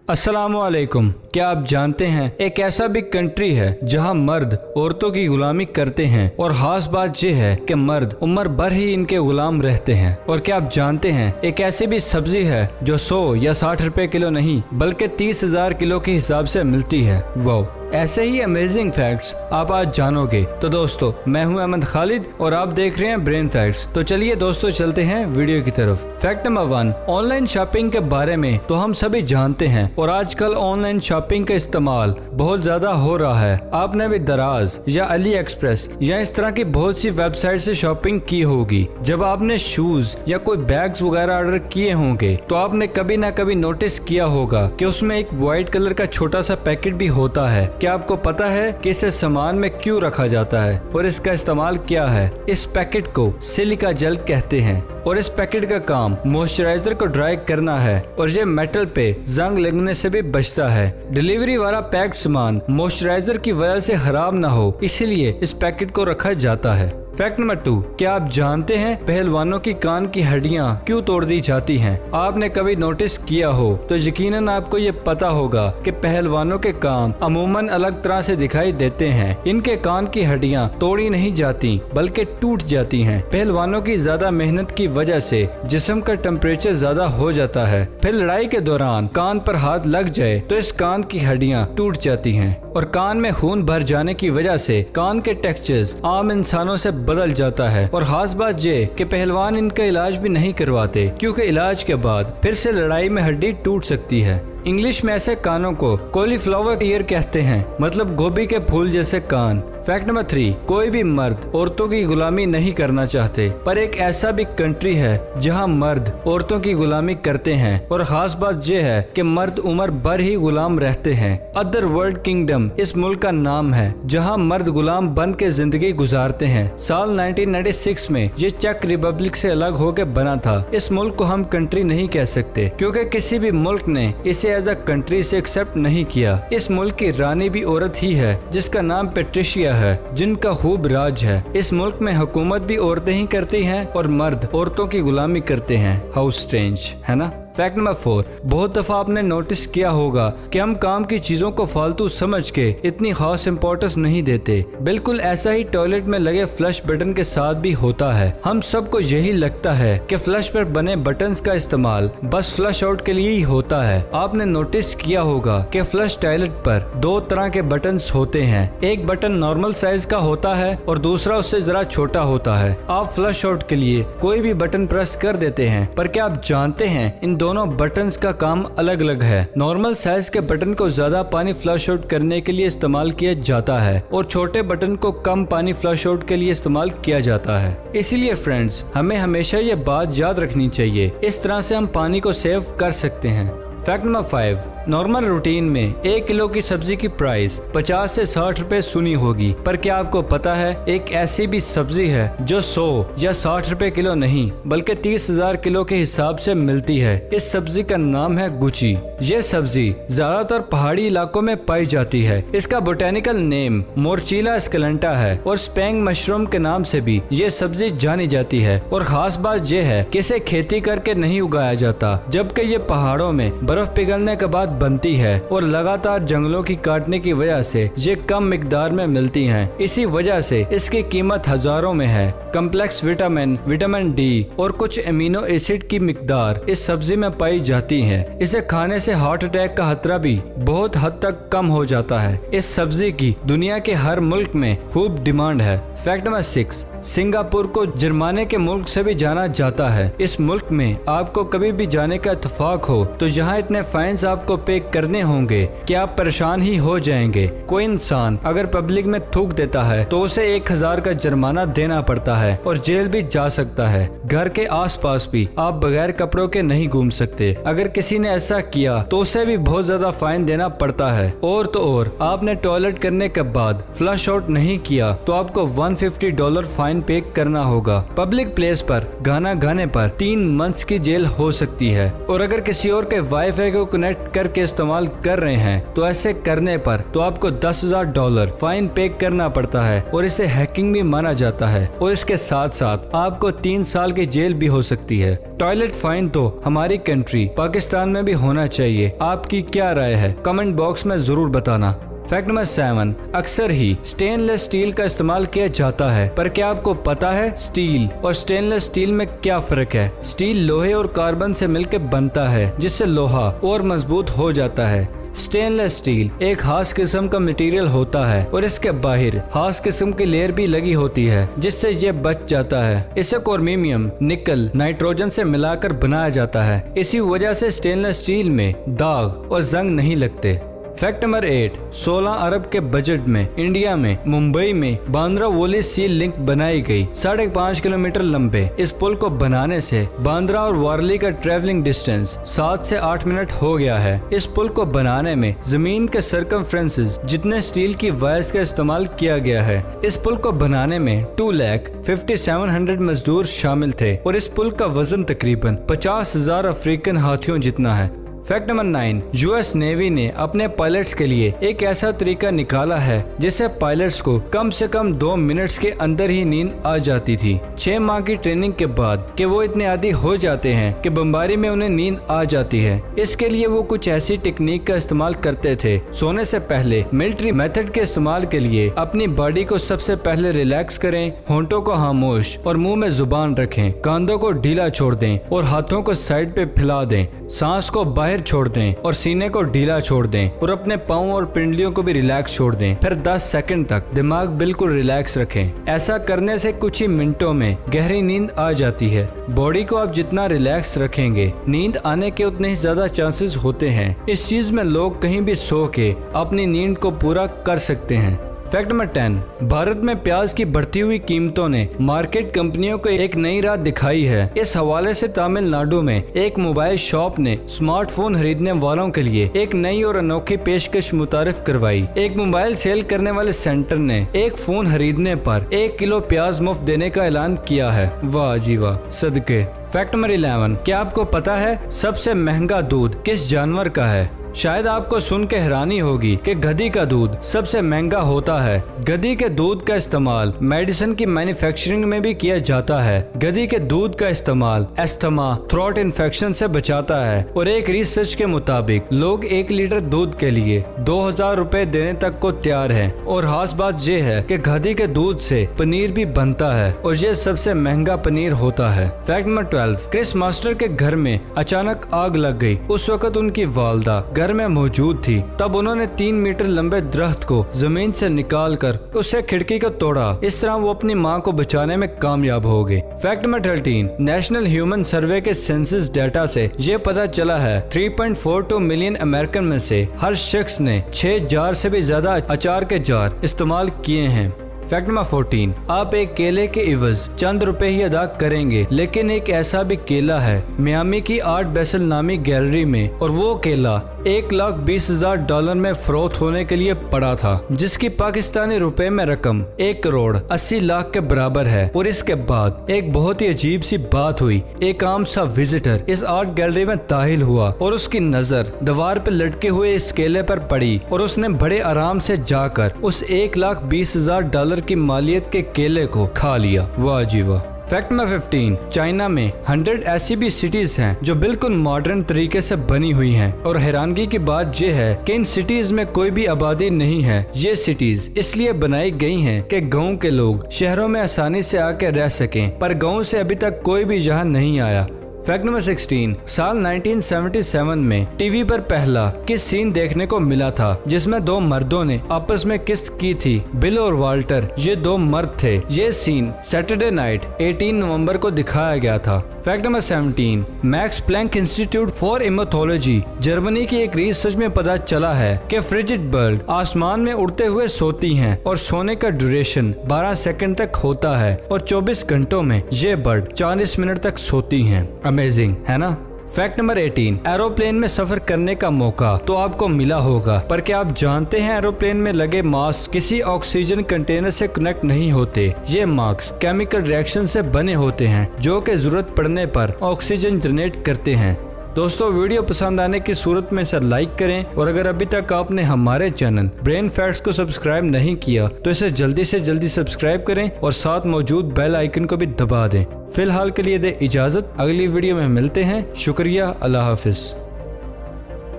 अस्सलामुअलैकुम। क्या आप जानते हैं एक ऐसा भी कंट्री है जहां मर्द औरतों की गुलामी करते हैं और खास बात यह है कि मर्द उम्र भर ही इनके गुलाम रहते हैं। और क्या आप जानते हैं एक ऐसी भी सब्जी है जो 100 या 60 रुपए किलो नहीं बल्कि 30,000 किलो के हिसाब से मिलती है। वाओ, ऐसे ही अमेजिंग फैक्ट्स आप आज जानोगे। तो दोस्तों, मैं हूं अहमद खालिद और आप देख रहे हैं ब्रेन फैक्ट्स। तो चलिए दोस्तों, चलते हैं वीडियो की तरफ। फैक्ट नंबर 1, ऑनलाइन शॉपिंग के बारे में तो हम सभी जानते हैं और आजकल ऑनलाइन शॉपिंग का इस्तेमाल बहुत ज्यादा हो रहा है। आपने भी दराज या अली एक्सप्रेस या इस तरह की बहुत सी वेबसाइट से शॉपिंग की होगी। जब आपने शूज या कोई बैग्स वगैरह ऑर्डर किए होंगे तो आपने कभी ना कभी नोटिस किया होगा कि उसमें एक व्हाइट कलर का छोटा सा पैकेट भी होता है। क्या आपको पता है कि इसे सामान में क्यों रखा जाता है और इसका इस्तेमाल क्या है? इस पैकेट को सिलिका जेल कहते हैं और इस पैकेट का काम मॉइस्चराइजर को ड्राई करना है और ये मेटल पे जंग लगने से भी बचता है। डिलीवरी वाला पैक्ड सामान मॉइस्चराइजर की वजह से खराब ना हो, इसीलिए इस पैकेट को रखा जाता है। फैक्ट नंबर 2, क्या आप जानते हैं पहलवानों की कान की हड्डियां क्यों तोड़ दी जाती हैं? आपने कभी नोटिस किया हो तो यकीनन आपको ये पता होगा कि पहलवानों के कान अमूमन अलग तरह से दिखाई देते हैं। इनके कान की हड्डियां तोड़ी नहीं जाती बल्कि टूट जाती हैं। पहलवानों की ज्यादा मेहनत की वजह से जिस्म का टेम्परेचर ज्यादा हो जाता है। फिर लड़ाई के दौरान कान पर हाथ लग जाए तो इस कान की हड्डियां टूट जाती हैं और कान में खून भर जाने की वजह से कान के टेक्सचर्स आम इंसानों से बदल जाता है। और खास बात ये कि पहलवान इनका इलाज भी नहीं करवाते क्योंकि इलाज के बाद फिर से लड़ाई में हड्डी टूट सकती है। इंग्लिश में ऐसे कानों को कॉलीफ्लावर ईयर कहते हैं, मतलब गोभी के फूल जैसे कान। फैक्ट नंबर 3, कोई भी मर्द औरतों की गुलामी नहीं करना चाहते, पर एक ऐसा भी कंट्री है जहां मर्द औरतों की गुलामी करते हैं और खास बात यह है कि मर्द उम्र भर ही गुलाम रहते हैं। अदर वर्ल्ड किंगडम इस मुल्क का नाम है जहां मर्द गुलाम बन के जिंदगी गुजारते हैं। साल 1996 में ये चेक रिपब्लिक से अलग होकर बना था। इस मुल्क को हम कंट्री नहीं कह सकते क्योंकि किसी भी मुल्क ने इसे एज अ कंट्री से एक्सेप्ट नहीं किया। इस मुल्क की रानी भी औरत ही है जिसका नाम पेट्रिशिया है, जिनका खूब राज है। इस मुल्क में हुकूमत भी औरतें ही करती हैं और मर्द औरतों की गुलामी करते हैं। हाउ स्ट्रेंज है ना। फैक्ट नंबर 4, बहुत दफा आपने नोटिस किया होगा कि हम काम की चीजों को फालतू समझ के इतनी खास इंपॉर्टेंस नहीं देते। बिल्कुल ऐसा ही टॉयलेट में लगे फ्लश बटन के साथ भी होता है। हम सबको यही लगता है कि फ्लश पर बने बटन्स का इस्तेमाल बस फ्लश आउट के लिए ही होता है। आपने नोटिस किया होगा कि फ्लश टॉयलेट पर 2 तरह के बटन्स होते हैं। एक बटन नॉर्मल साइज का होता है और दूसरा उससे जरा छोटा होता है। आप फ्लश आउट के लिए कोई भी बटन प्रेस कर देते हैं, पर क्या आप जानते हैं इन दोनों बटन्स का काम अलग अलग है। नॉर्मल साइज के बटन को ज्यादा पानी फ्लश आउट करने के लिए इस्तेमाल किया जाता है और छोटे बटन को कम पानी फ्लश आउट के लिए इस्तेमाल किया जाता है। इसीलिए फ्रेंड्स, हमें हमेशा ये बात याद रखनी चाहिए। इस तरह से हम पानी को सेव कर सकते हैं। फैक्ट नंबर 5, नॉर्मल रूटीन में 1 किलो की सब्जी की प्राइस 50 से 60 रुपए सुनी होगी, पर क्या आपको पता है एक ऐसी भी सब्जी है जो 100 या 60 रुपए किलो नहीं बल्कि 30,000 किलो के हिसाब से मिलती है। इस सब्जी का नाम है गुची। ये सब्जी ज्यादातर पहाड़ी इलाकों में पाई जाती है। इसका बोटेनिकल नेम मोरचिला एस्केलेंटा है और स्पेंग मशरूम के नाम से भी ये सब्जी जानी जाती है। और खास बात यह है कि इसे खेती करके नहीं उगाया जाता, जबकि ये पहाड़ों में बर्फ पिघलने के बाद बनती है और लगातार जंगलों की काटने की वजह से ये कम मिकदार में मिलती हैं। इसी वजह से इसकी कीमत हजारों में है। कम्प्लेक्स विटामिन, विटामिन डी और कुछ एमिनो एसिड की मिकदार इस सब्जी में पाई जाती है। इसे खाने से हार्ट अटैक का खतरा भी बहुत हद तक कम हो जाता है। इस सब्जी की दुनिया के हर मुल्क में खूब डिमांड है। फैक्ट नंबर 6, सिंगापुर को जुर्माने के मुल्क से भी जाना जाता है। इस मुल्क में आपको कभी भी जाने का इत्तेफाक हो तो यहाँ इतने फाइन्स आपको पे करने होंगे कि आप परेशान ही हो जाएंगे। कोई इंसान अगर पब्लिक में थूक देता है तो उसे 1000 का जुर्माना देना पड़ता है और जेल भी जा सकता है। घर के आसपास भी आप बगैर कपड़ों के नहीं घूम सकते। अगर किसी ने ऐसा किया तो उसे भी बहुत ज्यादा फाइन देना पड़ता है। और तो और आपने टॉयलेट करने के बाद फ्लश आउट नहीं किया तो आपको $150 फाइन फाइन पे करना होगा। पब्लिक प्लेस पर गाना गाने पर 3 मंथ्स की जेल हो सकती है। और अगर किसी और के वाईफाई को कनेक्ट करके इस्तेमाल कर रहे हैं तो ऐसे करने पर तो आपको $10,000 फाइन पे करना पड़ता है और इसे हैकिंग भी माना जाता है। और इसके साथ साथ आपको 3 साल की जेल भी हो सकती है। टॉयलेट फाइन तो हमारी कंट्री पाकिस्तान में भी होना चाहिए। आपकी क्या राय है? कमेंट बॉक्स में जरूर बताना। फैक्ट नंबर 7, अक्सर ही स्टेनलेस स्टील का इस्तेमाल किया जाता है, पर क्या आपको पता है स्टील और स्टेनलेस स्टील में क्या फर्क है? स्टील लोहे और कार्बन से मिलकर बनता है, जिससे लोहा और मजबूत हो जाता है। स्टेनलेस स्टील एक खास किस्म का मटेरियल होता है और इसके बाहर खास किस्म की लेयर भी लगी होती है, जिससे ये बच जाता है। इसे क्रोमियम, निकल, नाइट्रोजन से मिलाकर बनाया जाता है। इसी वजह से स्टेनलेस स्टील में दाग और जंग नहीं लगते। फैक्ट नंबर 8, 16 अरब के बजट में इंडिया में मुंबई में बांद्रा वोली सी लिंक बनाई गई। 5.5 किलोमीटर लंबे इस पुल को बनाने से बांद्रा और वारली का ट्रेवलिंग डिस्टेंस 7 से 8 मिनट हो गया है। इस पुल को बनाने में जमीन के सर्कमफ्रेंसेस जितने स्टील की वायर्स का इस्तेमाल किया गया है। इस पुल को बनाने में 2,57,100 मजदूर शामिल थे और इस पुल का वजन तकरीबन 50,000 अफ्रीकन हाथियों जितना है। फैक्ट नंबर 9, यूएस नेवी ने अपने पायलट्स के लिए एक ऐसा तरीका निकाला है जिससे पायलट्स को कम से कम 2 मिनट्स के अंदर ही नींद आ जाती थी। 6 माह की ट्रेनिंग के बाद कि वो इतने आदी हो जाते हैं कि बमबारी में उन्हें नींद आ जाती है। इसके लिए वो कुछ ऐसी टेक्निक का इस्तेमाल करते थे। सोने से पहले मिलिट्री मेथड के इस्तेमाल के लिए अपनी बॉडी को सबसे पहले रिलैक्स करें, होंठों को खामोश और मुंह में जुबान रखें, कांधों को ढीला छोड़ दें और हाथों को साइड पे फैला दें, सांस को बाहर छोड़ दें और सीने को ढीला छोड़ दें और अपने पाँव और पिंडलियों को भी रिलैक्स छोड़ दें। फिर 10 सेकंड तक दिमाग बिल्कुल रिलैक्स रखें। ऐसा करने से कुछ ही मिनटों में गहरी नींद आ जाती है। बॉडी को आप जितना रिलैक्स रखेंगे, नींद आने के उतने ही ज्यादा चांसेस होते हैं। इस चीज में लोग कहीं भी सो के अपनी नींद को पूरा कर सकते हैं। फैक्ट नंबर 10, भारत में प्याज की बढ़ती हुई कीमतों ने मार्केट कंपनियों को एक नई राह दिखाई है। इस हवाले से तमिलनाडु में एक मोबाइल शॉप ने स्मार्टफोन खरीदने वालों के लिए एक नई और अनोखी पेशकश मुतारिफ करवाई। एक मोबाइल सेल करने वाले सेंटर ने एक फोन खरीदने पर 1 किलो प्याज मुफ्त देने का ऐलान किया है। वाह जी वाह, सदके। फैक्ट नंबर 11, क्या आपको पता है सबसे महंगा दूध किस जानवर का है? शायद आपको सुन के हैरानी होगी कि गधी का दूध सबसे महंगा होता है। गधी के दूध का इस्तेमाल मेडिसिन की मैन्युफैक्चरिंग में भी किया जाता है। गधी के दूध का इस्तेमाल अस्थमा, थ्रोट इन्फेक्शन से बचाता है और एक रिसर्च के मुताबिक लोग 1 लीटर दूध के लिए 2,000 रुपए देने तक को तैयार हैं। और खास बात यह है कि गधी के दूध से पनीर भी बनता है और ये सबसे महंगा पनीर होता है। फैक्ट नंबर 12, क्रिस मास्टर के घर में अचानक आग लग गई। उस वक्त उनकी वालदा घर में मौजूद थी। तब उन्होंने 3 मीटर लंबे दरख्त को जमीन से निकालकर उससे खिड़की को तोड़ा। इस तरह वो अपनी मां को बचाने में कामयाब हो गए। फैक्ट नंबर 13, नेशनल ह्यूमन सर्वे के सेंसस डाटा से ये पता चला है 3.42 मिलियन अमेरिकन में से हर शख्स ने 6 जार से भी ज्यादा अचार के जार इस्तेमाल किए हैं। फैक्ट नंबर 14, आप एक केले के इवज चंद रुपए ही अदा करेंगे, लेकिन एक ऐसा भी केला है मियामी की आर्ट बेसल नामी गैलरी में, और वो केला $1,20,000 में फरोख्त होने के लिए पड़ा था, जिसकी पाकिस्तानी रुपए में रकम 1,80,00,000 के बराबर है। और इसके बाद एक बहुत ही अजीब सी बात हुई। एक आम सा विजिटर इस आर्ट गैलरी में दाखिल हुआ और उसकी नजर दीवार पे लटके हुए इस केले पर पड़ी और उसने बड़े आराम से जाकर उस $1,20,000 की मालियत के केले को खा लिया। वाह जी वाह। फैक्ट नंबर 15, चाइना में 100 ऐसी भी सिटीज हैं जो बिल्कुल मॉडर्न तरीके से बनी हुई हैं, और हैरानगी की बात यह है कि इन सिटीज में कोई भी आबादी नहीं है। ये सिटीज इसलिए बनाई गई हैं कि गांव के लोग शहरों में आसानी से आके रह सकें, पर गांव से अभी तक कोई भी यहाँ नहीं आया। फैक्ट नंबर 16, साल 1977 में टीवी पर पहला किस सीन देखने को मिला था जिसमें 2 मर्दों ने आपस में किस की थी। बिल और वाल्टर ये 2 मर्द थे। ये सीन सैटरडे नाइट 18 नवंबर को दिखाया गया था। Fact number 17, Max Planck Institute for Ethology Germany की एक रिसर्च में पता चला है कि फ्रिजिड बर्ड आसमान में उड़ते हुए सोती हैं और सोने का ड्यूरेशन 12 सेकंड तक होता है और 24 घंटों में ये बर्ड 40 मिनट तक सोती हैं। अमेजिंग है ना। फैक्ट नंबर 18, एरोप्लेन में सफर करने का मौका तो आपको मिला होगा, पर क्या आप जानते हैं एरोप्लेन में लगे मास्क किसी ऑक्सीजन कंटेनर से कनेक्ट नहीं होते। ये मास्क केमिकल रिएक्शन से बने होते हैं जो कि जरूरत पड़ने पर ऑक्सीजन जनरेट करते हैं। दोस्तों, वीडियो पसंद आने की सूरत में इसे लाइक करें और अगर अभी तक आपने हमारे चैनल ब्रेन फैक्ट्स को सब्सक्राइब नहीं किया तो इसे जल्दी से जल्दी सब्सक्राइब करें और साथ मौजूद बेल आइकन को भी दबा दें। फिलहाल के लिए दे इजाजत, अगली वीडियो में मिलते हैं। शुक्रिया, अल्लाह हाफिज।